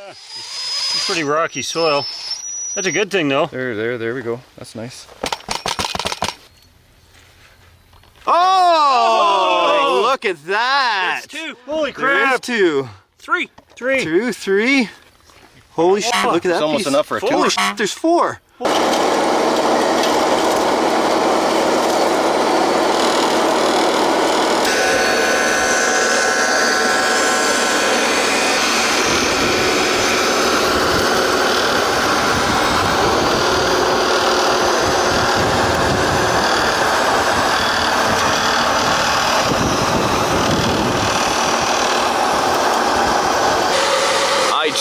It's pretty rocky soil. That's a good thing though. There we go. That's nice. Oh, look at that! That's 2. Holy crap! There's 2. 3. 2, 3. Holy shit! Look at that. It's almost piece. enough for a 2. Holy shit! There's 4.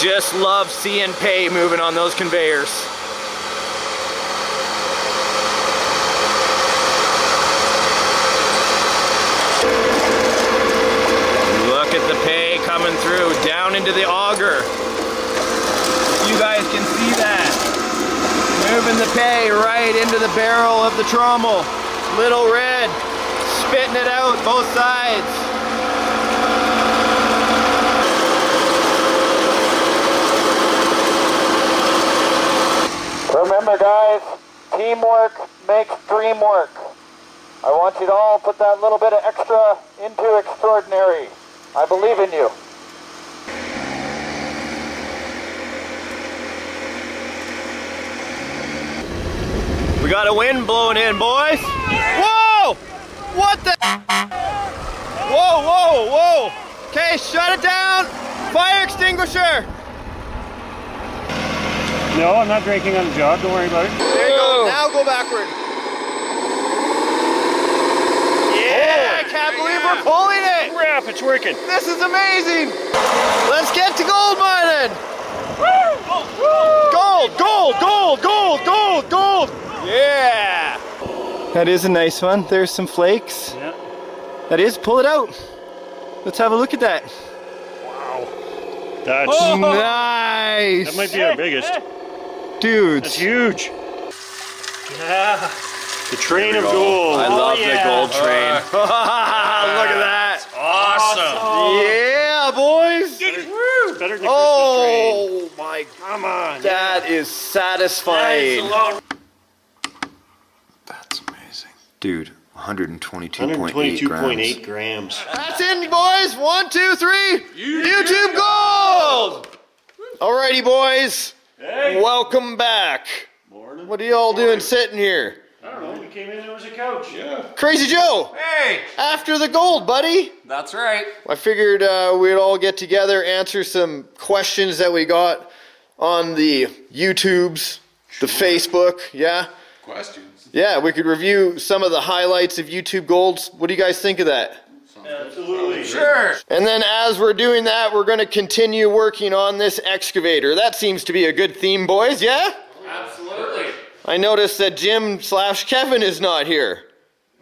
Just love seeing pay moving on those conveyors. Look at the pay coming through down into the auger. You guys can see that. Moving the pay right into the barrel of the trommel. Little red, spitting it out both sides. Remember guys, teamwork makes dream work. I want you to all put that little bit of extra into extraordinary. I believe in you. We got a wind blowing in, boys. Whoa! What the? Whoa, whoa, whoa. Okay, shut it down. Fire extinguisher. No, I'm not drinking on the job. Don't worry about it. There you go. Now go backward. Yeah, I can't believe we're pulling it. Crap, it's working. This is amazing. Let's get to gold mining. Gold, gold, gold, gold, gold, gold. Yeah. That is a nice one. There's some flakes. Yeah. That is, pull it out. Let's have a look at that. Wow. That's nice. That might be our biggest. Dudes. That's huge. Yeah. The train of gold. I love the gold train. Look at that. Awesome. Yeah, boys. It's better than the Oh Christmas my, train. Come on. that is satisfying. That's amazing. Dude, 122.8 122.8 grams. That's in, boys. 1, 2, 3. YouTube gold. Alrighty, boys. Hey. Welcome back. Morning. What are you all doing sitting here? I don't know. We came in, there was a couch. Yeah. Krazy Joe. Hey! After the gold, buddy. That's right. I figured we'd all get together, answer some questions that we got on the YouTubes, the Facebook, yeah? Questions. Yeah, we could review some of the highlights of YouTube Golds. What do you guys think of that? Absolutely. Sure. And then as we're doing that, we're going to continue working on this excavator. That seems to be a good theme, boys, yeah? Absolutely. I noticed that Jim/Kevin is not here.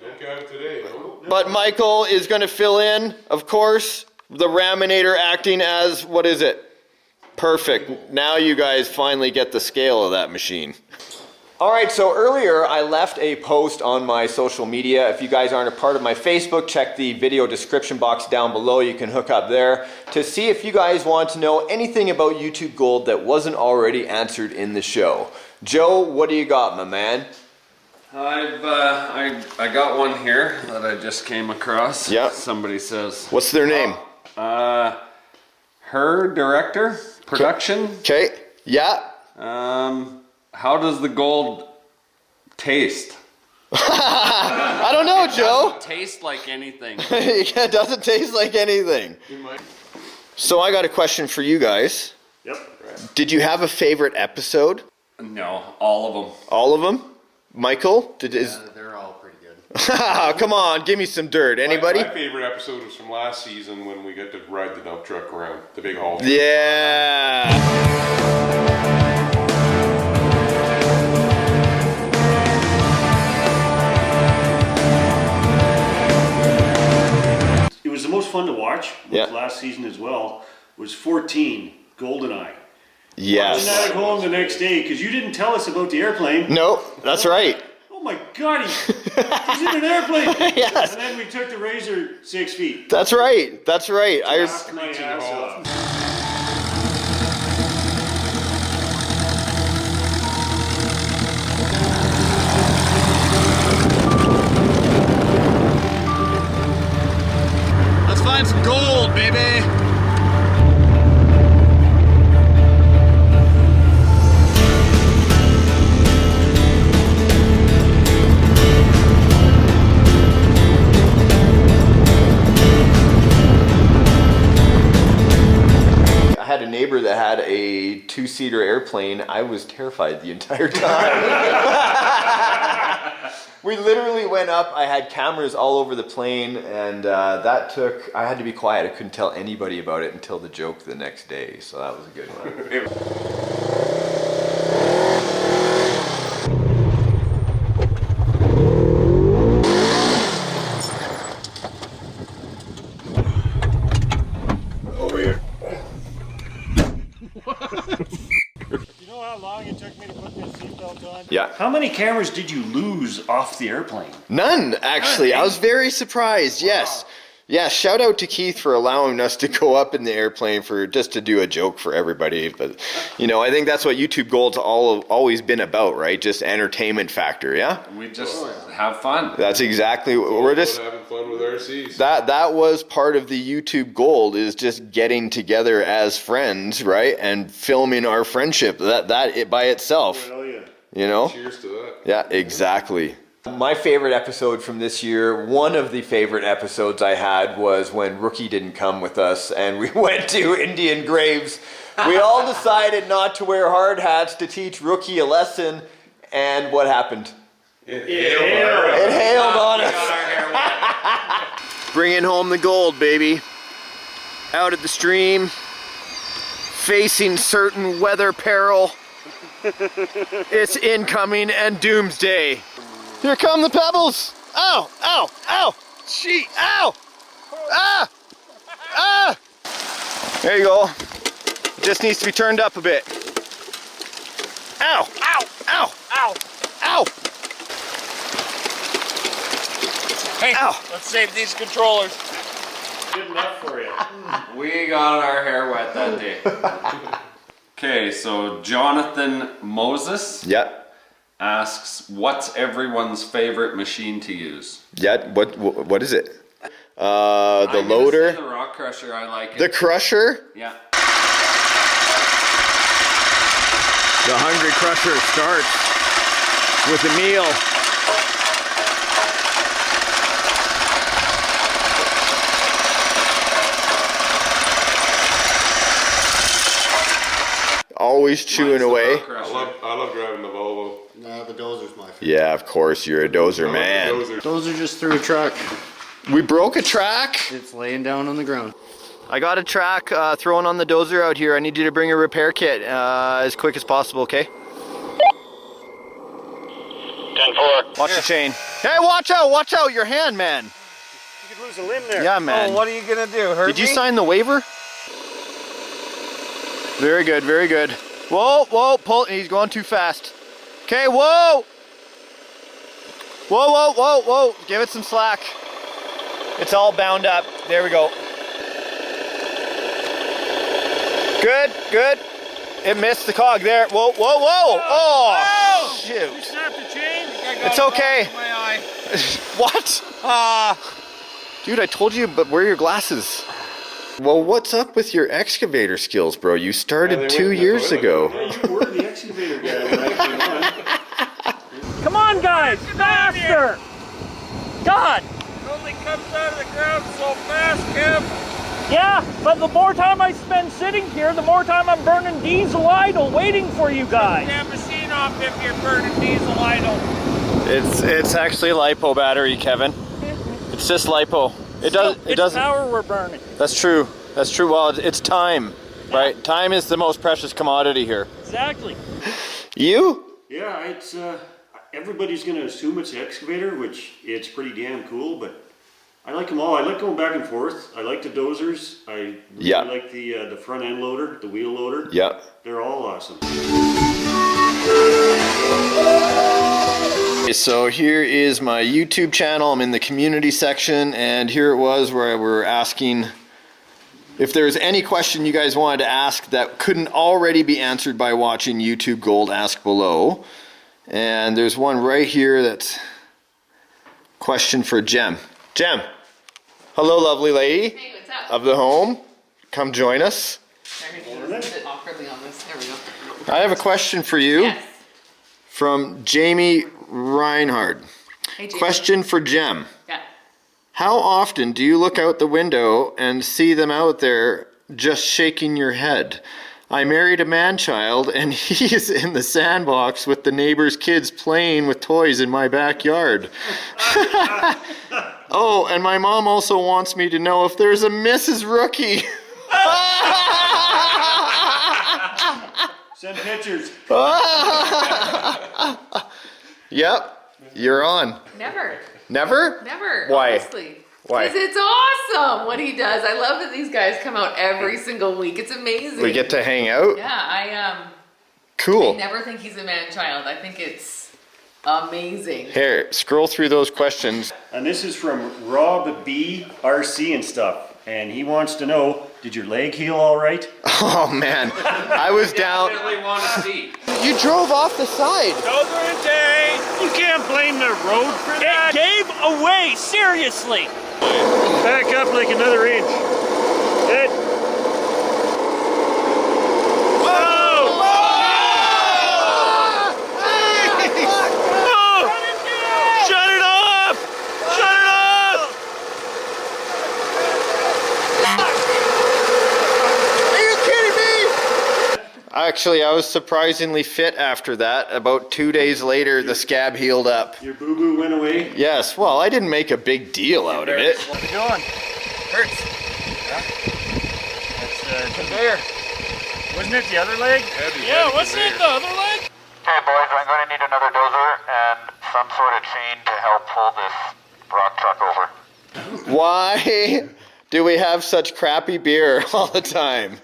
No Kevin today, no. But Mikal is going to fill in, of course, the Raminator acting as, what is it? Perfect. Now you guys finally get the scale of that machine. All right, so earlier I left a post on my social media. If you guys aren't a part of my Facebook, check the video description box down below. You can hook up there to see if you guys want to know anything about YouTube Gold that wasn't already answered in the show. Joe, what do you got, my man? I got one here that I just came across. Yeah. Somebody says. What's their name? Her director production. Okay. Yeah. How does the gold taste? I don't know, Joe. Taste like anything. It doesn't taste like anything. So I got a question for you guys. Yep. Did you have a favorite episode? No, all of them. All of them? Mikal? They're all pretty good. Come on, give me some dirt. Anybody? My favorite episode was from last season when we got to ride the dump truck around, the big haul. Yeah. It was the most fun to watch with Yeah. last season as well. Was 14 GoldenEye. Yes. Watching that at home the next day because you didn't tell us about the airplane. No, that's right. Oh my God, he's in an airplane. Yes. And then we took the Razor 6 feet. That's right. That's right. Laughed my ass off. neighbor that had a 2-seater airplane, I was terrified the entire time. We literally went up, I had cameras all over the plane, and I had to be quiet. I couldn't tell anybody about it until the joke the next day, so that was a good one. Over here. You know how long it took me to put this seatbelt on? Yeah. How many cameras did you lose off the airplane? None, actually. I was very surprised. Yes. Yeah, shout out to Keith for allowing us to go up in the airplane for just to do a joke for everybody. But, you know, I think that's what YouTube Gold's always been about, right? Just entertainment factor, yeah? We just have fun. That's exactly what we're just... having fun with RCs. That was part of the YouTube Gold, is just getting together as friends, right? And filming our friendship. That it by itself. Hell yeah. You know? Cheers to that. Yeah, exactly. My favorite episode from this year, one of the favorite episodes I had, was when Rookie didn't come with us and we went to Indian Graves. We all decided not to wear hard hats to teach Rookie a lesson, and what happened? It hailed on us. Bringing home the gold, baby. Out at the stream, facing certain weather peril. It's incoming and doomsday. Here come the pebbles. Ow, ow, ow. Gee, ow. Ah, ah. There you go. Just needs to be turned up a bit. Ow, ow, ow, ow, ow. Hey, ow. let's save these controllers. Good enough for you. We got our hair wet that day. Okay, so Jonathan Moses asks, what's everyone's favorite machine to use? Yeah, what is it? The loader. The rock crusher, I like it. The crusher? Yeah. The hungry crusher starts with a meal. Always chewing away. I love driving the Volvo. Nah, the dozer's my favorite. Yeah, of course, you're a dozer I man. love the dozer. Dozer just threw a truck. We broke a track. It's laying down on the ground. I got a track thrown on the dozer out here. I need you to bring a repair kit as quick as possible, okay? 10-4. Watch the chain. Hey, watch out, your hand, man. You could lose a limb there. Yeah, man. Oh, what are you gonna do? Hurt Did you me? sign the waiver? Very good, very good. Whoa, whoa, pull, he's going too fast. Okay, whoa! Whoa, whoa, whoa, whoa, give it some slack. It's all bound up, there we go. Good, good. It missed the cog there. Whoa, whoa, whoa! Oh, shoot. Snap the chain. It's okay. My eye. What? Dude, I told you, but wear your glasses. Well, what's up with your excavator skills, bro? You started 2 years ago. You were the excavator guy when I came on. Come on, guys, faster! God! It only comes out of the ground so fast, Kev. Yeah, but the more time I spend sitting here, the more time I'm burning diesel idle waiting for you guys. Damn machine off if you're burning diesel idle. It's actually a LiPo battery, Kevin. It's just LiPo. It doesn't. Power we're burning. That's true. That's true. Well, it's time, right? Time is the most precious commodity here. Exactly. You? Yeah, it's everybody's gonna assume it's the excavator, which it's pretty damn cool, but I like them all. I like going back and forth. I like the dozers. I really like the front end loader, the wheel loader. Yeah. They're all awesome. Okay, so here is my YouTube channel. I'm in the community section, and here it was where we're asking if there's any question you guys wanted to ask that couldn't already be answered by watching YouTube Gold Ask Below. And there's one right here that's question for Jem. Jem, hello lovely lady. Hey, what's up? Of the home. Come join us. Sorry, a bit awkwardly on this. There we go. I have a question for you. Yes. From Jamie Reinhardt. Hey, Jamie. Question for Jem. Yeah. How often do you look out the window and see them out there just shaking your head? I married a man-child and he's in the sandbox with the neighbor's kids playing with toys in my backyard. Oh, and my mom also wants me to know if there's a Mrs. Rookie. Send pictures. Yep, you're on. Never. Never? Never. Why? Honestly. Why? Because it's awesome what he does. I love that these guys come out every single week. It's amazing. We get to hang out? Yeah, I Cool. never think he's a man-child. I think it's amazing. Here, scroll through those questions. And this is from Rob B. RC and stuff. And he wants to know, did your leg heal all right? Oh man, I was down. Definitely want to see. You drove off the side. Dozer and day. You can't blame the road for that. It gave away, seriously. Back up like another inch. Good. Shut it off! Shut it off! Are you kidding me? Actually, I was surprisingly fit after that. About 2 days later, the scab healed up. Your boo-boo went away? Yes, well, I didn't make a big deal out of it. What are you doing? Hurts. That's conveyor. Wasn't it the other leg? Yeah, wasn't it the other leg? Okay, boys, I'm going to need another dozer and some sort of chain to help pull this rock truck over. Why do we have such crappy beer all the time?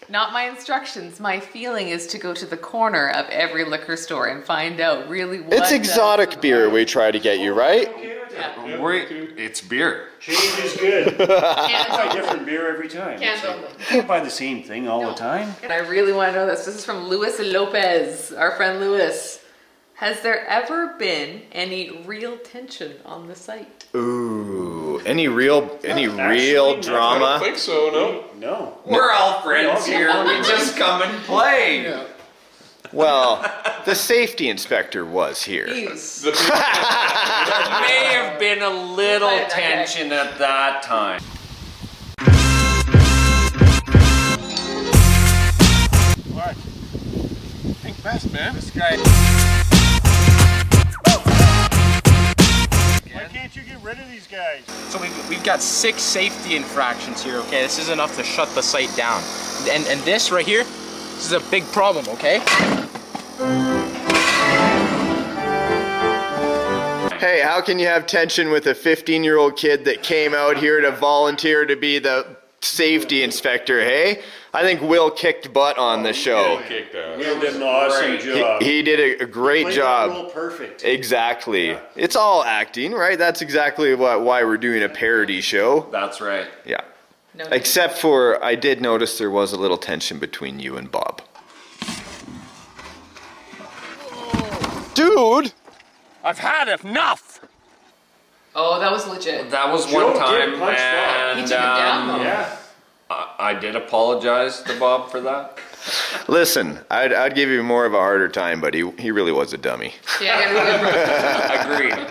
Not my instructions. My feeling is to go to the corner of every liquor store and find out really what. It's exotic beer we try to get you, right? Yeah. It's beer. Change is good. Cans Buy only. different beer every time. Cans only. You can't buy the same thing all the time. And I really want to know this. This is from Luis Lopez, our friend Luis. Has there ever been any real tension on the site? Ooh, any real Actually, drama? I don't think so, no. No. We're all friends here. We just come and play. Yeah. Well, the safety inspector was here. He's There may have been a little Okay. tension at that time. What? Think fast, man. This guy. Why can't you get rid of these guys? So we've got 6 safety infractions here, okay? This is enough to shut the site down. And this right here, this is a big problem, okay? Hey, how can you have tension with a 15-year-old kid that came out here to volunteer to be the safety inspector, hey? I think Will kicked butt on the show. Kicked ass. Will did an awesome job. He did a great Played job. that role perfect. Exactly. Yeah. It's all acting, right? That's exactly why we're doing a parody show. That's right. Yeah. no. Except for, I did notice there was a little tension between you and Bob. Dude! I've had enough. Oh, that was legit. That was Joe one did time, punch Bob. and He took him down, though. Yeah. I did apologize to Bob for that. Listen, I'd give you more of a harder time, but he really was a dummy. Yeah, I gotta be good. Agreed.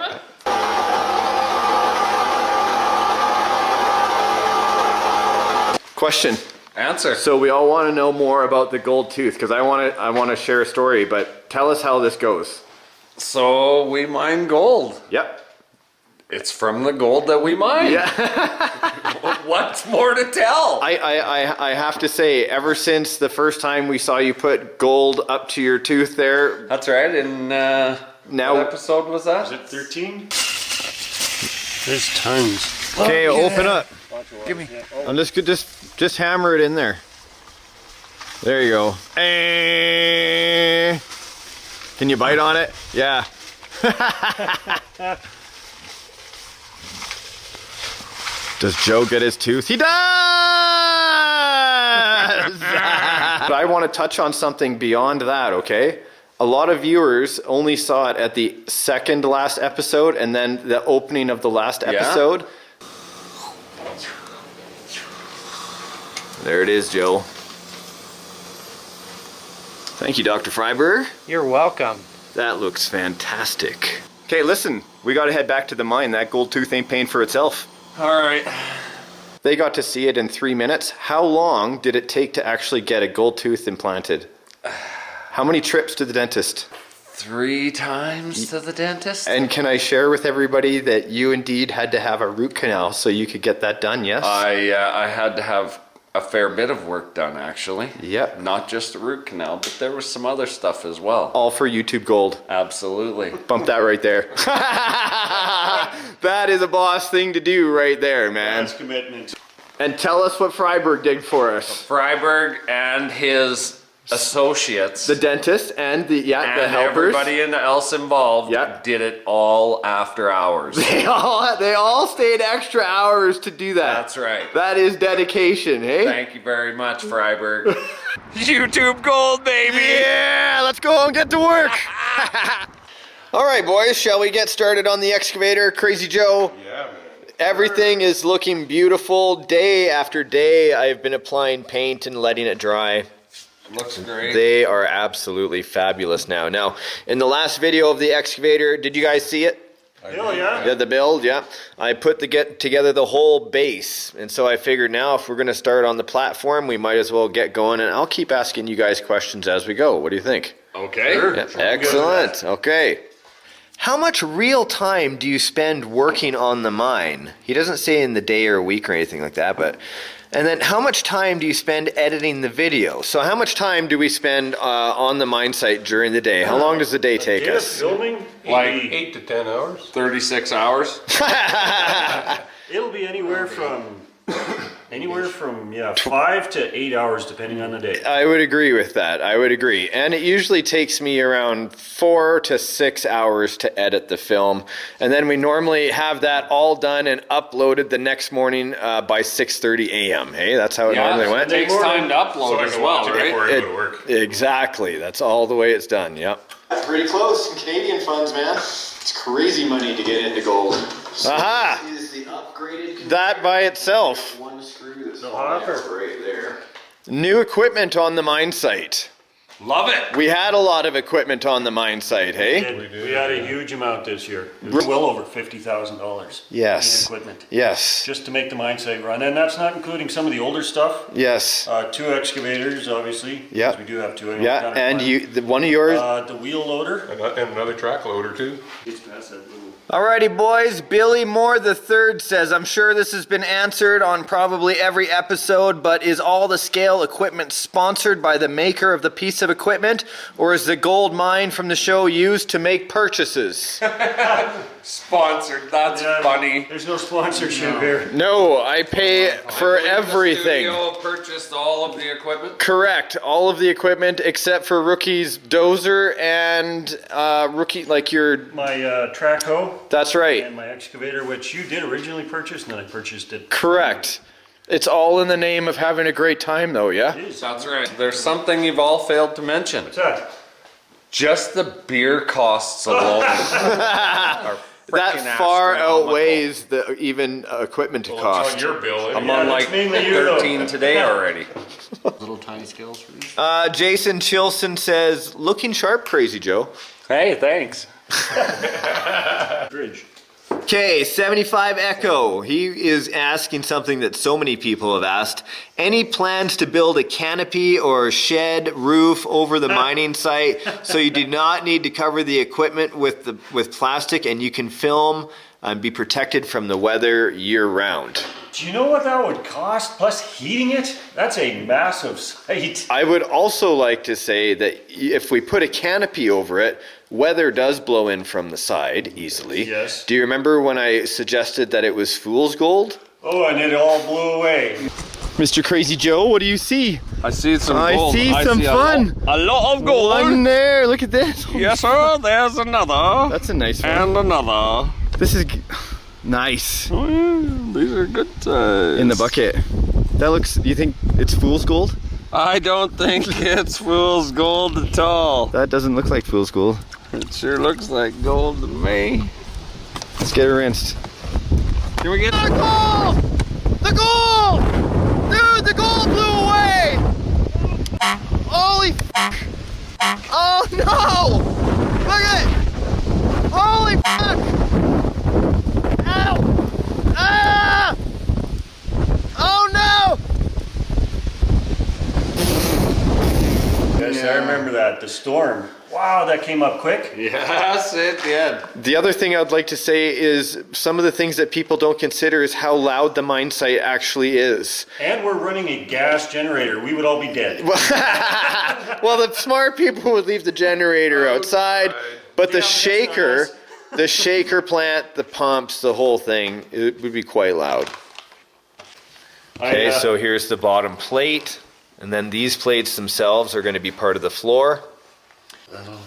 Question. Answer. So we all want to know more about the gold tooth because I want to share a story, but tell us how this goes. So we mine gold. Yep. It's from the gold that we mine. Yeah. What's more to tell? I have to say, ever since the first time we saw you put gold up to your tooth there, That's right. And now what episode was that? Is it 13? There's tons. okay, open up. Give me. I'm just hammer it in there. There you go. Can you bite on it? Yeah. Does Joe get his tooth? He does! But I want to touch on something beyond that, okay? A lot of viewers only saw it at the second last episode and then the opening of the last episode. There it is, Joe. Thank you, Dr. Freiberg. You're welcome. That looks fantastic. Okay, listen, we gotta head back to the mine. That gold tooth ain't paying for itself. All right. They got to see it in 3 minutes. How long did it take to actually get a gold tooth implanted? How many trips to the dentist? 3 times to the dentist. And can I share with everybody that you indeed had to have a root canal so you could get that done, yes? I had to have a fair bit of work done, actually. Yep. Not just a root canal, but there was some other stuff as well. All for YouTube Gold. Absolutely. Bump that right there. That is a boss thing to do right there, man. That's commitment. And tell us what Freiberg did for us. Freiberg and his associates, the dentist and the helpers, everybody else involved, did it all after hours. They all stayed extra hours to do that. That's right. That is dedication, hey? Thank you very much, Freiberg. YouTube Gold, baby! Yeah, let's go and get to work. All right, boys, shall we get started on the excavator? Krazy Joe? Yeah, man. Everything is looking beautiful. Day after day, I've been applying paint and letting it dry. Looks great. They are absolutely fabulous now. Now, in the last video of the excavator, did you guys see it? Oh, yeah. Yeah, the build, yeah. I put together the whole base. And so I figured now if we're going to start on the platform, we might as well get going. And I'll keep asking you guys questions as we go. What do you think? Okay. Sure. Yeah, excellent. Okay. How much real time do you spend working on the mine? He doesn't say in the day or a week or anything like that, but... And then how much time do you spend editing the video? So how much time do we spend on the mine site during the day? How long does the day take us? Filming? Like 8 to 10 hours. 36 hours. It'll be anywhere from 5 to 8 hours depending on the day. I would agree with that. I would agree. And it usually takes me around 4 to 6 hours to edit the film. And then we normally have that all done and uploaded the next morning by 6:30 a.m. Hey, that's how it normally went. It takes time to upload as well, right? Before I go to work. Exactly. That's all the way it's done. Yep. Pretty close in Canadian funds, man. It's crazy money to get into gold. So Aha! This is the upgraded That by itself. one screw that's The falling hopper. out right there. New equipment on the mine site. Love it. We had a lot of equipment on the mine site, hey? We had a huge amount this year. It was well over $50,000 Yes. in equipment. Yes. Just to make the mine site run. And that's not including some of the older stuff. Yes. 2 excavators, obviously. Yeah. 'Cause we do have 2. Yeah, and one of yours. The wheel loader. And another track loader, too. It's past that little... Alrighty, boys. Billy Moore III says, I'm sure this has been answered on probably every episode, but is all the scale equipment sponsored by the maker of the piece of equipment, or is the gold mine from the show used to make purchases? Sponsored. That's funny. There's no sponsorship here. No, I pay for everything. The studio purchased all of the equipment. Correct. All of the equipment except for Rookie's dozer and Rookie, like your... My track hoe. That's right. And my excavator, which you did originally purchase, and then I purchased it. Correct. It's all in the name of having a great time, though, yeah? It is. That's right. There's something you've all failed to mention. What's that? Just the beer costs alone. are That frickin' far astronomical. outweighs the even equipment Well, cost. it's on your bill, eh? I'm on like mainly you, though. 13 today already. Little tiny scales for these. Jason Chilson says, looking sharp, Krazy Joe. Hey, thanks. Bridge. Okay, 75 Echo. He is asking something that so many people have asked. Any plans to build a canopy or shed roof over the mining site so you do not need to cover the equipment with plastic and you can film and be protected from the weather year round? Do you know what that would cost, plus heating it? That's a massive site. I would also like to say that if we put a canopy over it, weather does blow in from the side easily. Yes. Do you remember when I suggested that it was fool's gold? Oh, and it all blew away. Mr. Krazy Joe, what do you see? I see some I gold. see some fun. A lot of gold. One there, look at this. Yes, sir. There's another. That's a nice one. And another. This is nice. Oh, yeah. These are good size. In the bucket. That looks, do you think it's fool's gold? I don't think it's fool's gold at all. That doesn't look like fool's gold. It sure looks like gold to me. Let's get it rinsed. Can we get The gold! The gold! Dude, the gold blew away! Holy f***! Oh no! Look at it! Holy f***! Ow! Ah! Yes, I remember that. The storm. Wow, that came up quick. Yes, it did. The other thing I'd like to say is some of the things that people don't consider is how loud the mine site actually is. And we're running a gas generator. We would all be dead. Well, the smart people would leave the generator outside, but the shaker plant, the pumps, the whole thing, it would be quite loud. Okay, so here's the bottom plate, and then these plates themselves are going to be part of the floor.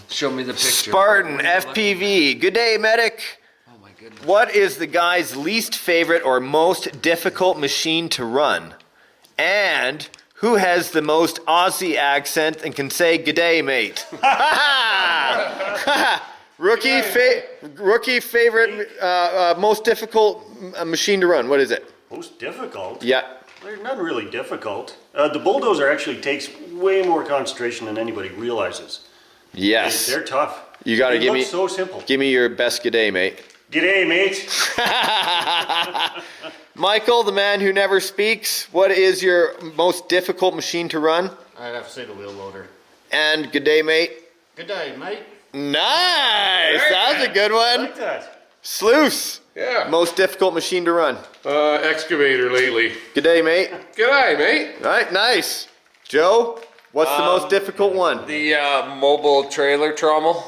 Show me the picture. Spartan FPV. Good day, medic. Oh my goodness. What is the guy's least favorite or most difficult machine to run? And who has the most Aussie accent and can say "good day, mate"? Rookie favorite, most difficult machine to run. What is it? Most difficult? Yeah. They're not really difficult. The bulldozer actually takes way more concentration than anybody realizes. Yes. They're tough. You got to give me. So simple. Give me your best "good day, mate." G'day, mate. Michael, the man who never speaks. What is your most difficult machine to run? I'd have to say the wheel loader. And "good day, mate." Good day, mate. Nice. That was a good one. I like that. Sluice. Yeah. Most difficult machine to run. Excavator lately. Good day, mate. G'day, mate. All right, nice. Joe, what's the most difficult one? The mobile trailer trommel.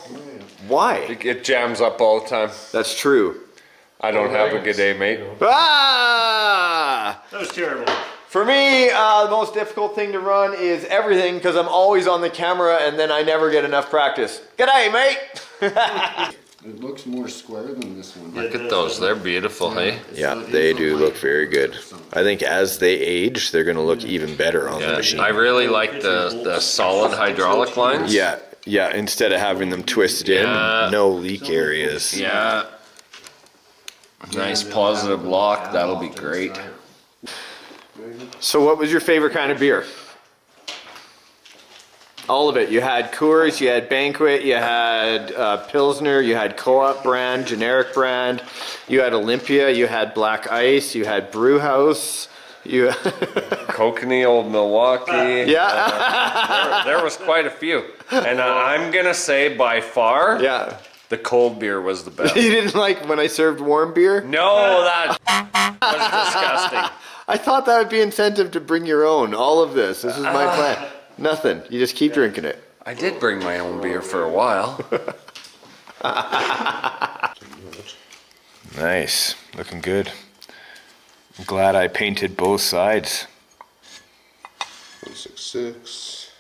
Why? It jams up all the time. That's true. I don't have a good day, mate. Ah! That was terrible. For me, the most difficult thing to run is everything because I'm always on the camera and then I never get enough practice. G'day, mate. It looks more square than this one. Look at those. They're beautiful, hey? Yeah, they do look very good. I think as they age, they're going to look even better on the machine. I really like the solid hydraulic lines. Yeah, instead of having them twisted in, no leak areas. Yeah. Nice positive lock. That'll be great. So what was your favorite kind of beer? All of it. You had Coors, you had Banquet, you had Pilsner, you had Co-op brand, generic brand, you had Olympia, you had Black Ice, you had Brewhouse, you Kokanee, Old Milwaukee. Yeah. There was quite a few. And I'm going to say by far, the cold beer was the best. You didn't like when I served warm beer? No, that was disgusting. I thought that would be incentive to bring your own. All of this. This is my plan. Nothing. You just keep drinking it. I did bring my own beer for a while. Nice. Looking good. I'm glad I painted both sides. 166.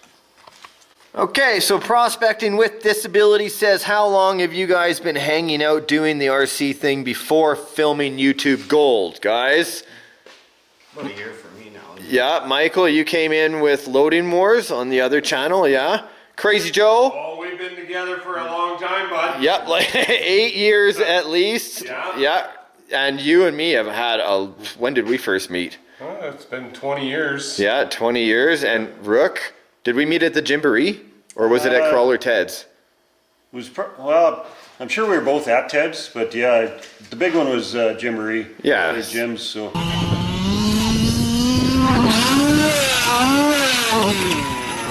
Okay, so Prospecting with Disability says, how long have you guys been hanging out doing the RC thing before filming YouTube Gold, guys? About a year for me now. Yeah, Michael, you came in with Loading Wars on the other channel, yeah? Krazy Joe? Oh, we've been together for a long time, bud. Yep, like 8 years at least. Yeah. And you and me have had when did we first meet? It's been 20 years. Yeah, 20 years. And Rook, did we meet at the Gymboree? Or was it at Crawler Ted's? Well, I'm sure we were both at Ted's, but yeah, the big one was Gymboree. Yeah. The gyms, so.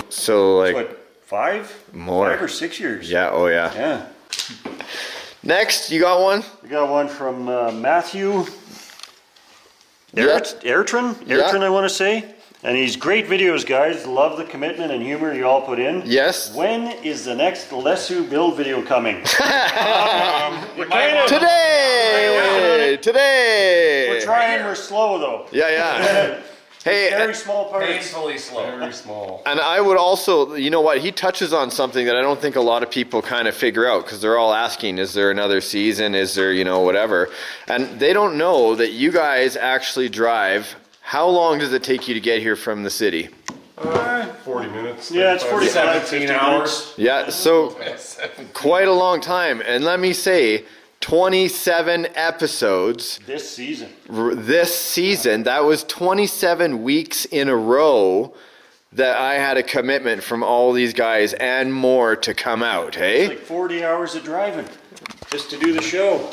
So like what, 5 or 6 years? Yeah, oh yeah. Yeah. Next, you got one? We got one from Matthew Airtron, I want to say. And he's great videos, guys. Love the commitment and humor you all put in. Yes. When is the next Lesu build video coming? Today. We're trying. We're slow though. Yeah. Hey, very small parts. Painfully slow. Very small. And I would also, you know what, he touches on something that I don't think a lot of people kind of figure out because they're all asking, is there another season? Is there, whatever? And they don't know that you guys actually drive. How long does it take you to get here from the city? 40 minutes. Yeah, it's 45, 17 hours. Yeah, so quite a long time. And let me say, 27 episodes. This season. That was 27 weeks in a row that I had a commitment from all these guys and more to come out, hey? It's like 40 hours of driving. just to do the show.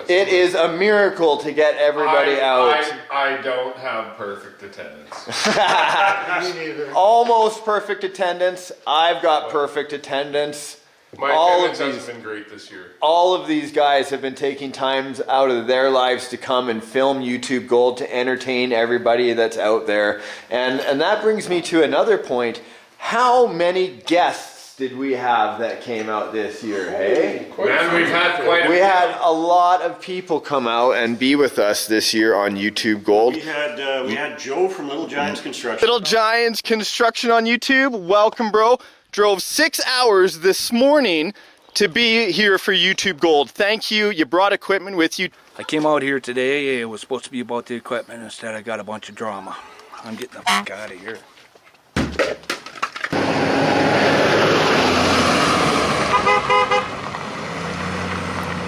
It is a miracle to get everybody out. I don't have perfect attendance. Me neither. Almost perfect attendance. I've got perfect attendance. My attendance hasn't been great this year. All of these guys have been taking times out of their lives to come and film YouTube Gold to entertain everybody that's out there. And that brings me to another point. How many guests did we have that came out this year, hey? Man, we've had quite a We had a lot of people come out and be with us this year on YouTube Gold. We had Joe from Little Giants Construction. Little Giants Construction on YouTube. Welcome, bro. Drove 6 hours this morning to be here for YouTube Gold. Thank you. You brought equipment with you. I came out here today. It was supposed to be about the equipment. Instead, I got a bunch of drama. I'm getting the fuck out of here.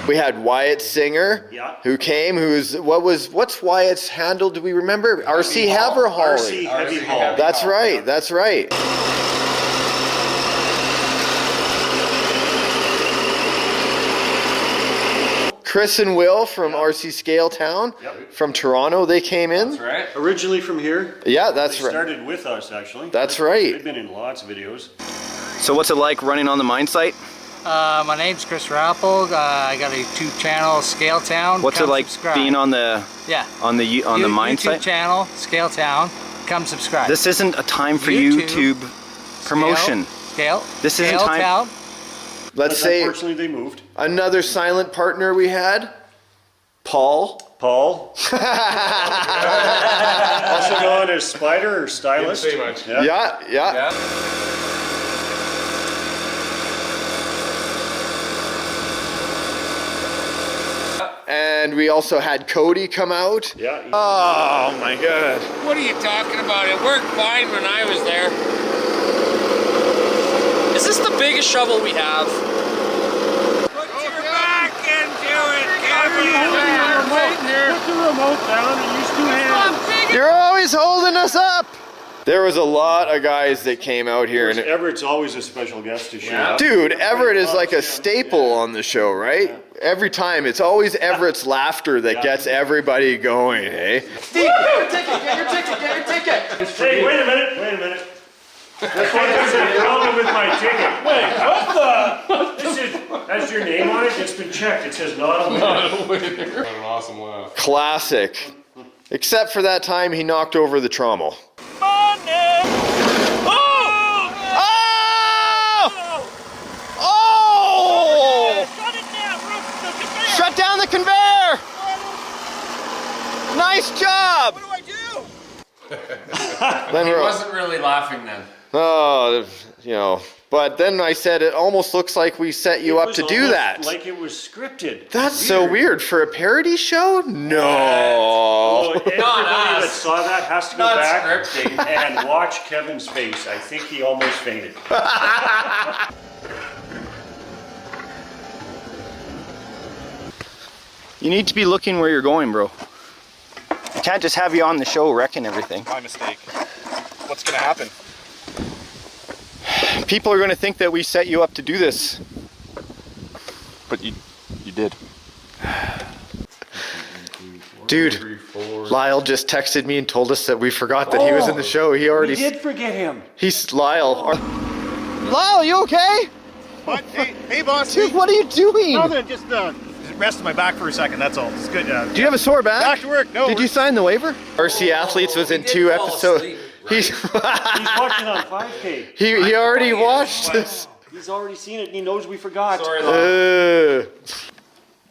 We had Wyatt Singer, who came. What's Wyatt's handle? Do we remember? RC Heavy Haul. RC Heavy Haul. That's right. That's right. Chris and Will from RC Scale Town, from Toronto, they came in. That's right. Originally from here. Yeah, that's they right. Started with us, actually. That's right. They've been in lots of videos. So what's it like running on the mine site? My name's Chris Rappel. I got a YouTube channel, Scale Town. What's it like being on the on the mine site? YouTube channel, Scale Town. Come subscribe. This isn't a time for YouTube promotion. Scale. This isn't time. Town. Let's say unfortunately they moved. Another silent partner we had, Paul. Also known as Spider or Stylist. Didn't say much. Yeah. And we also had Cody come out. Yeah. Oh my god. What are you talking about? It worked fine when I was there. Is this the biggest shovel we have? Put your back into it, Kevin! Put the remote down and use 2 hands. You're always holding us up. There was a lot of guys that came out here. And Everett's always a special guest to show. Dude, Everett is like a staple on the show, right? Every time, it's always Everett's laughter that gets everybody going, eh? Steve, get your ticket, get your ticket, get your ticket! Hey, wait a minute. That's why there's a problem with my ticket. Wait, what the? Has your name on it? It's been checked. It says not a winner. An awesome laugh. Classic. Except for that time he knocked over the trommel. Shut down the conveyor! Nice job! What do I do? Then He wasn't really laughing then. Oh, you know. But then I said, it almost looks like we set you up to do that. Like it was scripted. That's so weird. For a parody show? No. Oh, everybody that saw that has to go Not back scripting. and watch Kevin's face. I think he almost fainted. You need to be looking where you're going, bro. I can't just have you on the show wrecking everything. My mistake. What's gonna happen? People are going to think that we set you up to do this. But you did. Dude, Lyle just texted me and told us that we forgot that he was in the show. He already... We did forget him. He's Lyle. Lyle, you okay? What? Hey boss. Dude, what are you doing? Nothing, just rested my back for a second, that's all. It's good. Do you have a sore back? Back to work, no. Did you sign the waiver? RC Athletes was in 2 episodes. He's watching on 5K. He already watched this. He's already seen it and he knows we forgot. Sorry,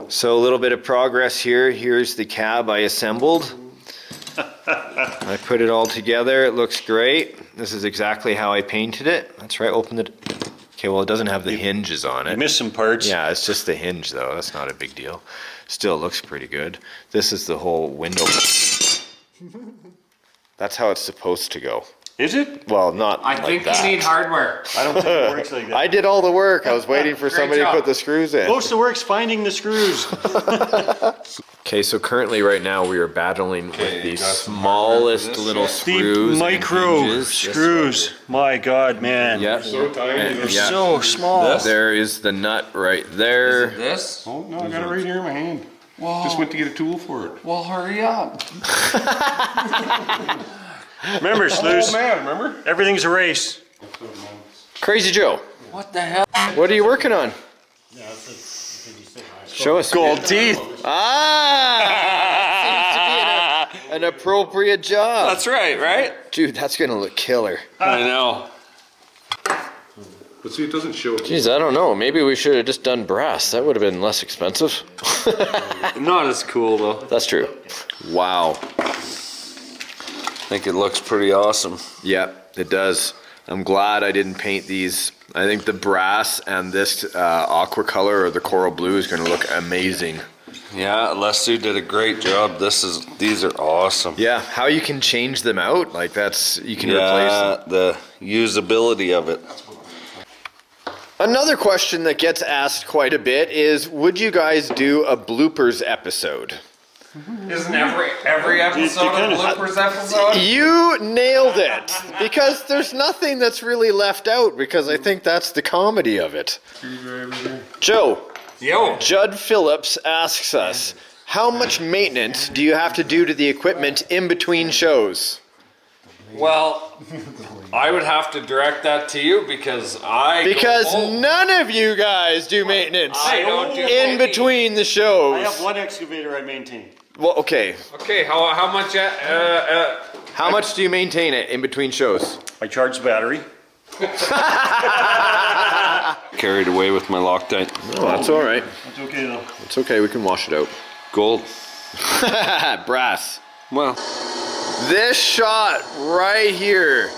so a little bit of progress here. Here's the cab I assembled. I put it all together. It looks great. This is exactly how I painted it. That's right, open it. Okay, well it doesn't have the hinges on it. You missed some parts. Yeah, it's just the hinge though. That's not a big deal. Still looks pretty good. This is the whole window. That's how it's supposed to go. Is it? Well, not I like think that. you need hardware. I don't think it works like that. I did all the work. I was waiting for somebody job. to put the screws in. Most of the work's finding the screws. Okay, so currently right now we are battling with the smallest little screws. The micro and hinges. screws. My God, man. Yep. So tiny. They're so small. There is the nut right there. This? Oh, no, I got it right here in my hand. Just went to get a tool for it. Well, hurry up. Remember, Sluice, Oh, man, remember? everything's a race. Krazy Joe, What the hell? what are you working on? Show us. Gold teeth. Ah! Seems to be an appropriate job. That's right? Dude, that's gonna look killer. I know. But see, it doesn't show. Jeez, I don't know. Maybe we should have just done brass. That would have been less expensive. Not as cool though. That's true. Wow. I think it looks pretty awesome. Yep, it does. I'm glad I didn't paint these. I think the brass and this aqua color or the coral blue is going to look amazing. Yeah, Lesu did a great job. These are awesome. Yeah, how you can change them out, like that's, you can replace them. The usability of it. Another question that gets asked quite a bit is, would you guys do a bloopers episode? Isn't every episode a bloopers episode? You nailed it, because there's nothing that's really left out, because I think that's the comedy of it. Joe, Judd Phillips asks us, how much maintenance do you have to do to the equipment in between shows? Well, I would have to direct that to you because none of you guys do maintenance I don't do in between the shows. I have one excavator I maintain. Well, okay. Okay, how much? How much do you maintain it in between shows? I charge the battery. Carried away with my Loctite. Oh, that's all right. That's okay though. It's okay. We can wash it out. Gold. Brass. Well, this shot right here.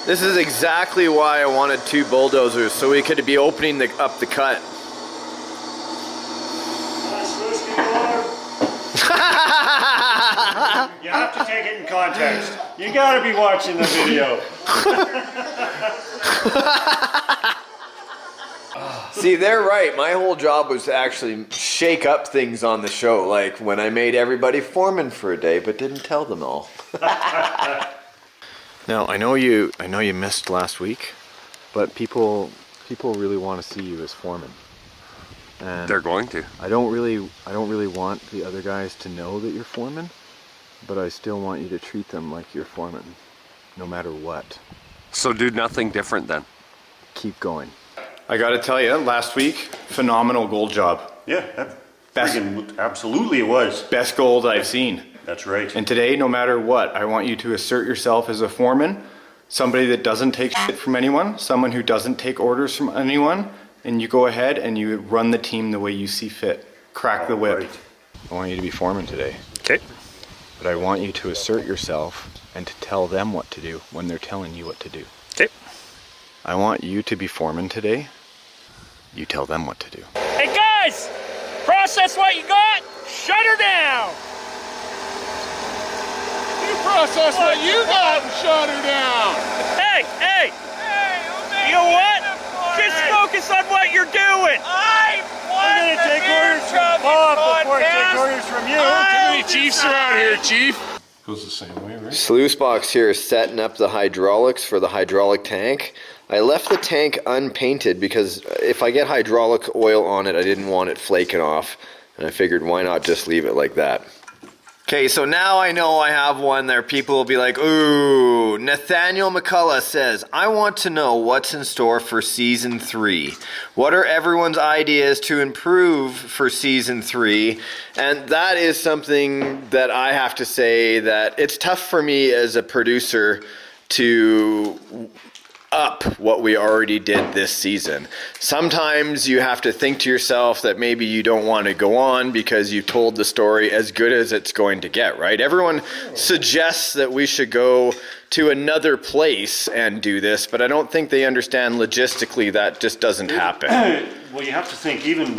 This is exactly why I wanted two bulldozers, so we could be opening up the cut. You have to take it in context. You gotta be watching the video. See, they're right. My whole job was to actually shake up things on the show, like when I made everybody foreman for a day, but didn't tell them all. Now, I know you missed last week, but people really want to see you as foreman. And they're going to. I don't really want the other guys to know that you're foreman, but I still want you to treat them like you're foreman, no matter what. So do nothing different then. Keep going. I gotta tell you, last week, phenomenal gold job. Yeah, absolutely it was. Best gold I've seen. That's right. And today, no matter what, I want you to assert yourself as a foreman, somebody that doesn't take shit from anyone, someone who doesn't take orders from anyone, and you go ahead and you run the team the way you see fit. Crack the whip. Right. I want you to be foreman today. Okay. But I want you to assert yourself and to tell them what to do when they're telling you what to do. Okay. I want you to be foreman today. You tell them what to do. Hey guys, process what you got, shut her down. You process what you got and shut her down. Hey, you know what? Just focus on what you're doing. I'm gonna take orders from Bob before I take orders from you. Too many chiefs around here, chief. Goes the same way, right? Sluice Box here is setting up the hydraulics for the hydraulic tank. I left the tank unpainted because if I get hydraulic oil on it, I didn't want it flaking off. And I figured, why not just leave it like that? Okay, so now I know I have one there. People will be like, ooh, Nathaniel McCullough says, I want to know what's in store for season 3. What are everyone's ideas to improve for season 3? And that is something that I have to say that it's tough for me as a producer to up what we already did this season. Sometimes you have to think to yourself that maybe you don't want to go on because you've told the story as good as it's going to get, right? Everyone suggests that we should go to another place and do this, but I don't think they understand logistically that just doesn't happen. Well, you have to think, even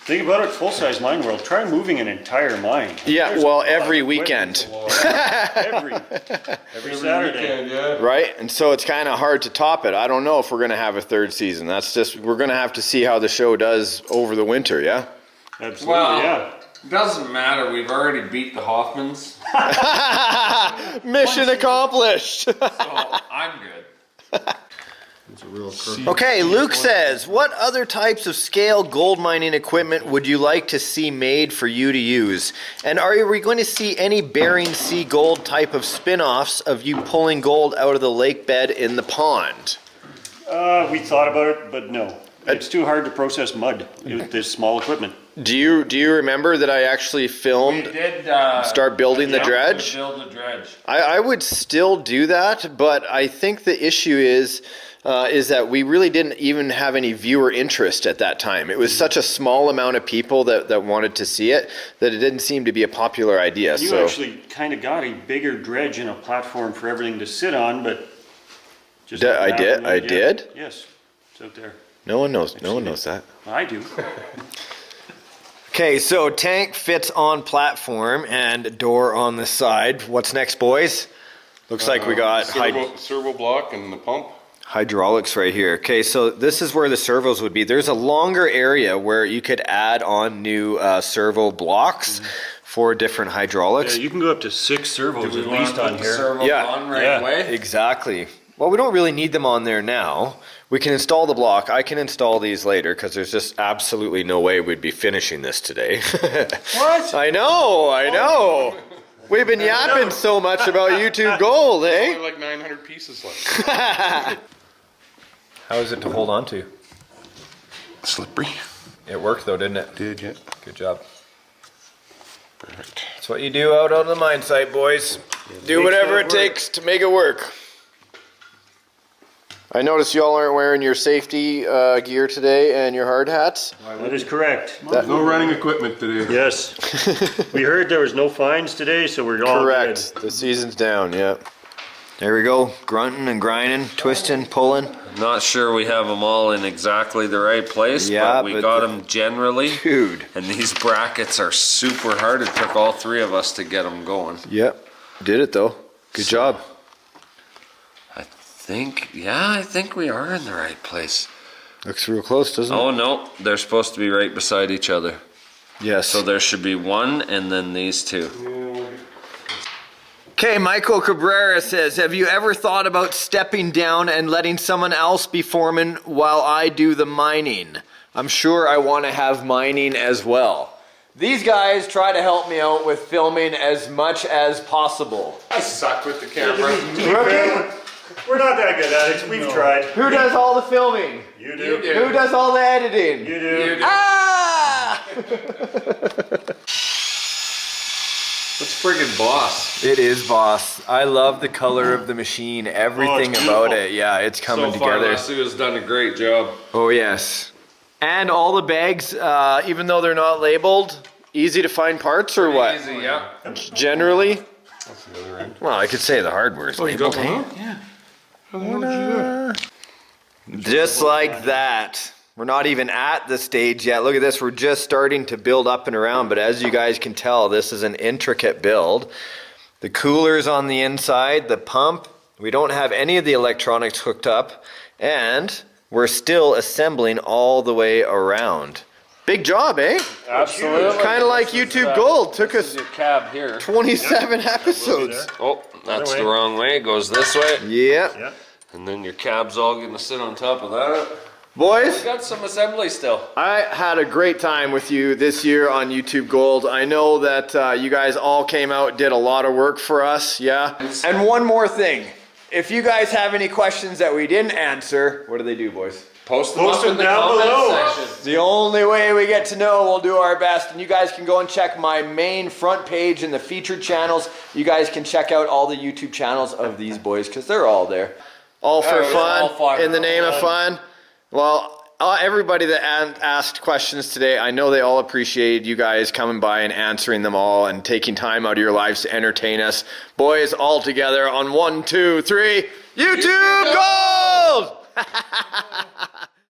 Think about it, full-size mine world. Try moving an entire mine. Yeah, There's well, a lot every of weekend. every Saturday. Weekend, yeah. Right? And so it's kind of hard to top it. I don't know if we're going to have a third season. That's just, we're going to have to see how the show does over the winter, yeah? Absolutely, Well, yeah. Doesn't matter. We've already beat the Hoffmans. Mission accomplished. So I'm good. Okay, Luke says, what other types of scale gold mining equipment would you like to see made for you to use? And are we going to see any Bering Sea gold type of spin-offs of you pulling gold out of the lake bed in the pond? We thought about it, but no. It's too hard to process mud with this small equipment. Do you remember that I actually filmed We did start building the dredge? Build the dredge. I would still do that, but I think the issue is that we really didn't even have any viewer interest at that time. It was such a small amount of people that wanted to see it that it didn't seem to be a popular idea. You actually kind of got a bigger dredge and a platform for everything to sit on, but just I did? Yes, it's out there. No one knows. No one knows that. I do. Okay, so tank fits on platform and door on the side. What's next, boys? Looks like we got servo block and the pump. hydraulics right here. Okay, so this is where the servos would be. There's a longer area where you could add on new servo blocks for different hydraulics. Yeah, you can go up to 6 servos at least on here. Servos on right away? Exactly. Well, we don't really need them on there now. We can install the block. I can install these later because there's just absolutely no way we'd be finishing this today. What? I know. We've been yapping so much about YouTube Gold, eh? Only like 900 pieces left. How is it to hold on to? Slippery. It worked though, didn't it? Did, yeah. Good job. Perfect. That's what you do out on the mine site, boys. Do whatever it takes to make it work. I noticed y'all aren't wearing your safety gear today and your hard hats. That is correct. No running equipment today. Yes. We heard there was no fines today, so we're all Correct. good. The season's down, yeah. There we go. Grunting and grinding, twisting, pulling. Not sure we have them all in exactly the right place, but we got them generally. Dude. And these brackets are super hard. It took all 3 of us to get them going. Yep. Did it though. Good job. I think we are in the right place. Looks real close, doesn't it? Oh no, they're supposed to be right beside each other. Yes. So there should be 1 and then these 2. Okay, Michael Cabrera says, have you ever thought about stepping down and letting someone else be foreman while I do the mining? I'm sure I want to have mining as well. These guys try to help me out with filming as much as possible. I suck with the camera. We're not that good at it. We've tried. Who does all the filming? You do. Who does all the editing? You do. Ah! That's friggin' boss. It is boss. I love the color of the machine. Everything about it. Yeah, it's coming So far, together. Lesu has done a great job. Oh yes. And all the bags, even though they're not labeled, easy to find parts or what? Easy, yeah. Generally. That's the other end. Well, I could say the hardware is labeled. Yeah. How the hell did you do that? Just like that. We're not even at the stage yet. Look at this. We're just starting to build up and around. But as you guys can tell, this is an intricate build. The cooler's on the inside, the pump. We don't have any of the electronics hooked up. And we're still assembling all the way around. Big job, eh? Absolutely. Kind of like YouTube Gold. Took us Your cab here. 27 episodes. Oh, that's the wrong way. It goes this way. Yeah. And then your cab's all gonna sit on top of that. Boys, We got some assembly still. I had a great time with you this year on YouTube Gold. I know that you guys all came out, did a lot of work for us, yeah? And one more thing. If you guys have any questions that we didn't answer, what do they do, boys? Post them up in the down comment below. section. The only way we get to know, we'll do our best. And you guys can go and check my main front page in the featured channels. You guys can check out all the YouTube channels of these boys because they're all there. All for fun, in the name of fun. Well, everybody that asked questions today, I know they all appreciated you guys coming by and answering them all and taking time out of your lives to entertain us. Boys, all together on 1, 2, 3, YouTube Gold!